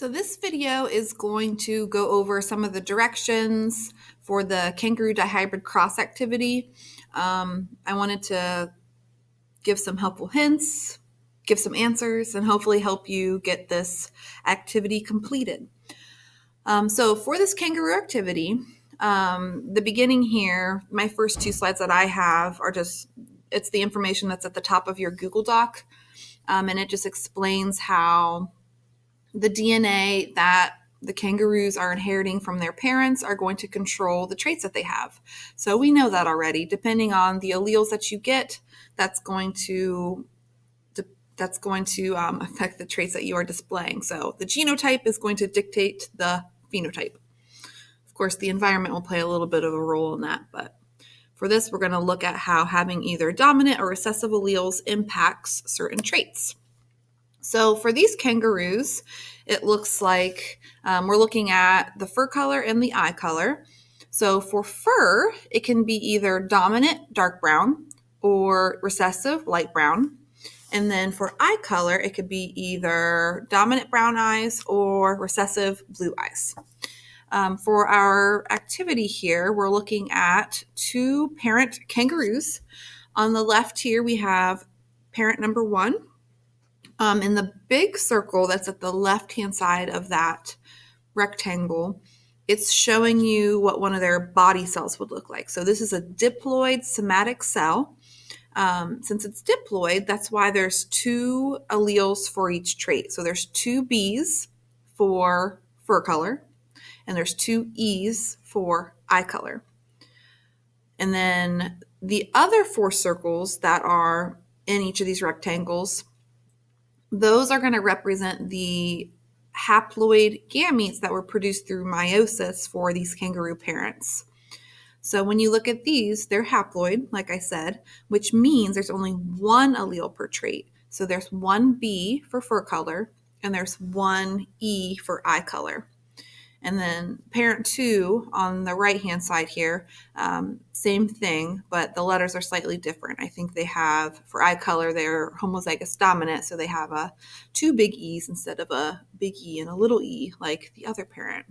So this video is going to go over some of the directions for the kangaroo dihybrid cross activity. I wanted to give some helpful hints, give some answers, and hopefully help you get this activity completed. So for this kangaroo activity, the beginning here, my first two slides that I have are it's the information that's at the top of your Google Doc, and it just explains how the DNA that the kangaroos are inheriting from their parents are going to control the traits that they have. So we know that already. Depending on the alleles that you get, that's going to affect the traits that you are displaying. So the genotype is going to dictate the phenotype. Of course, the environment will play a little bit of a role in that, but for this, we're going to look at how having either dominant or recessive alleles impacts certain traits. So for these kangaroos, it looks like we're looking at the fur color and the eye color. So for fur, it can be either dominant, dark brown, or recessive, light brown. And then for eye color, it could be either dominant brown eyes or recessive blue eyes. For our activity here, we're looking at two parent kangaroos. On the left here, we have parent number one. In the big circle that's at the left-hand side of that rectangle, it's showing you what one of their body cells would look like. So this is a diploid somatic cell. Since it's diploid, that's why there's two alleles for each trait. So there's two Bs for fur color, and there's two Es for eye color. And then the other four circles that are in each of these rectangles, those are going to represent the haploid gametes that were produced through meiosis for these kangaroo parents. So when you look at these, they're haploid, like I said, which means there's only one allele per trait. So there's one B for fur color, and there's one E for eye color. And then parent two on the right-hand side here, same thing, but the letters are slightly different. I think they have, for eye color, they're homozygous dominant, so they have two big E's instead of a big E and a little e like the other parent.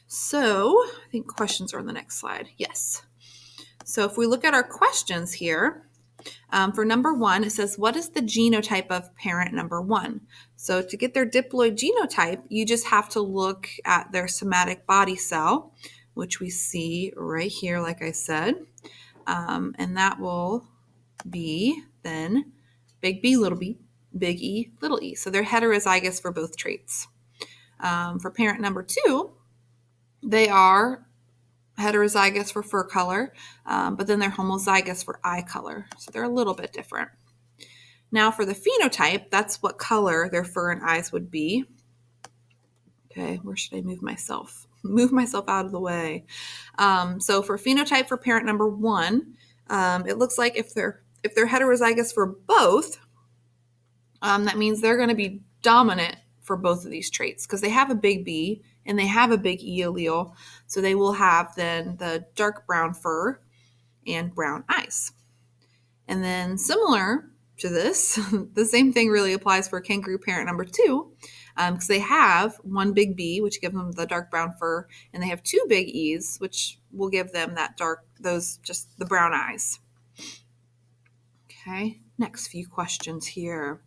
So I think questions are on the next slide. Yes. So if we look at our questions here, for number one, it says, what is the genotype of parent number one? So to get their diploid genotype, you just have to look at their somatic body cell, which we see right here, like I said. And that will be then big B, little b, big E, little e. So they're heterozygous for both traits. For parent number two, they are heterozygous for fur color, but then they're homozygous for eye color. So they're a little bit different. Now for the phenotype, that's what color their fur and eyes would be. Okay, where should I move myself? Move myself out of the way. So for phenotype for parent number one, it looks like if they're heterozygous for both, that means they're going to be dominant for both of these traits because they have a big B and they have a big E allele. So they will have then the dark brown fur and brown eyes. And then similar to this, the same thing really applies for kangaroo parent number two, because they have one big B, which gives them the dark brown fur, and they have two big E's, which will give them just the brown eyes. Okay, next few questions here.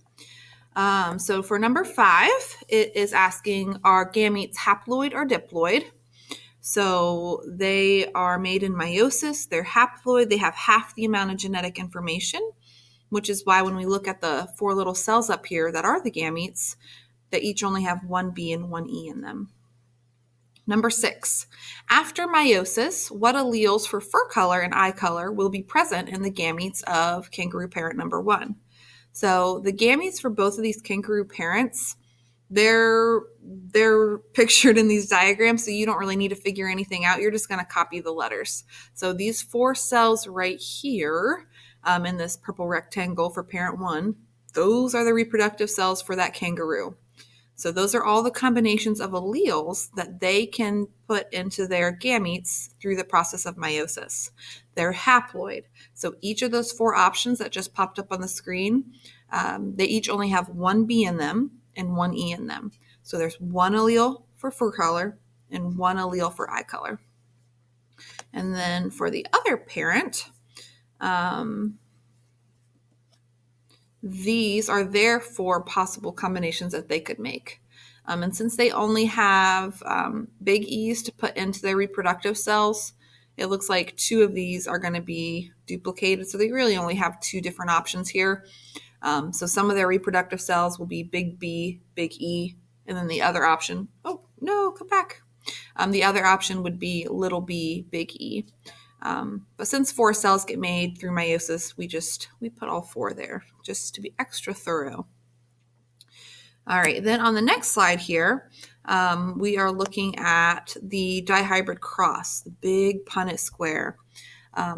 So for number 5, it is asking, are gametes haploid or diploid? So they are made in meiosis. They're haploid. They have half the amount of genetic information, which is why when we look at the 4 little cells up here that are the gametes, they each only have one B and one E in them. Number 6, after meiosis, what alleles for fur color and eye color will be present in the gametes of kangaroo parent number 1? So the gametes for both of these kangaroo parents, they're pictured in these diagrams, so you don't really need to figure anything out. You're just going to copy the letters. So these 4 cells right here in this purple rectangle for parent 1, those are the reproductive cells for that kangaroo. So those are all the combinations of alleles that they can put into their gametes through the process of meiosis. They're haploid. So each of those 4 options that just popped up on the screen, they each only have one B in them, and one E in them. So there's one allele for fur color and one allele for eye color. And then for the other parent, these are their 4 possible combinations that they could make. And since they only have big E's to put into their reproductive cells, it looks like 2 of these are going to be duplicated. So they really only have 2 different options here. So some of their reproductive cells will be big B, big E, and then the other option, oh no, come back. The other option would be little b, big E. But since 4 cells get made through meiosis, we put all 4 there just to be extra thorough. All right, then on the next slide here, we are looking at the dihybrid cross, the big Punnett square.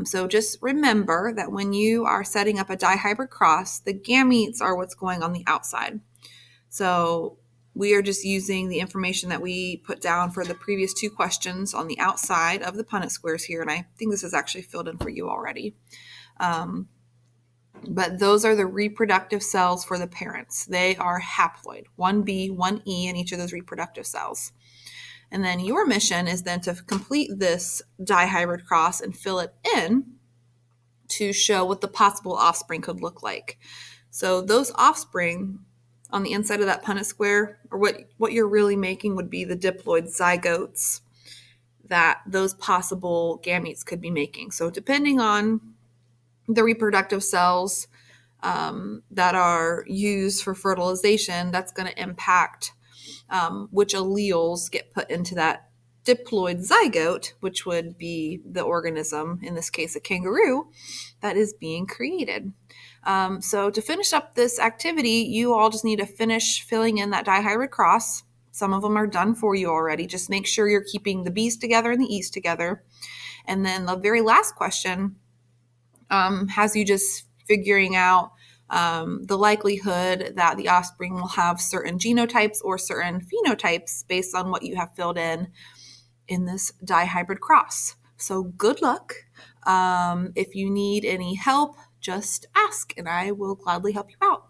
So just remember that when you are setting up a dihybrid cross, the gametes are what's going on the outside. So we are just using the information that we put down for the previous 2 questions on the outside of the Punnett squares here, and I think this is actually filled in for you already. But those are the reproductive cells for the parents. They are haploid, 1B, 1E in each of those reproductive cells. And then your mission is then to complete this dihybrid cross and fill it in to show what the possible offspring could look like. So those offspring on the inside of that Punnett square, or what you're really making would be the diploid zygotes that those possible gametes could be making. So depending on the reproductive cells that are used for fertilization, that's going to impact which alleles get put into that diploid zygote, which would be the organism, in this case a kangaroo, that is being created. So to finish up this activity, you all just need to finish filling in that dihybrid cross. Some of them are done for you already. Just make sure you're keeping the B's together and the E's together. And then the very last question has you just figuring out the likelihood that the offspring will have certain genotypes or certain phenotypes based on what you have filled in this dihybrid cross. So good luck. If you need any help, just ask and I will gladly help you out.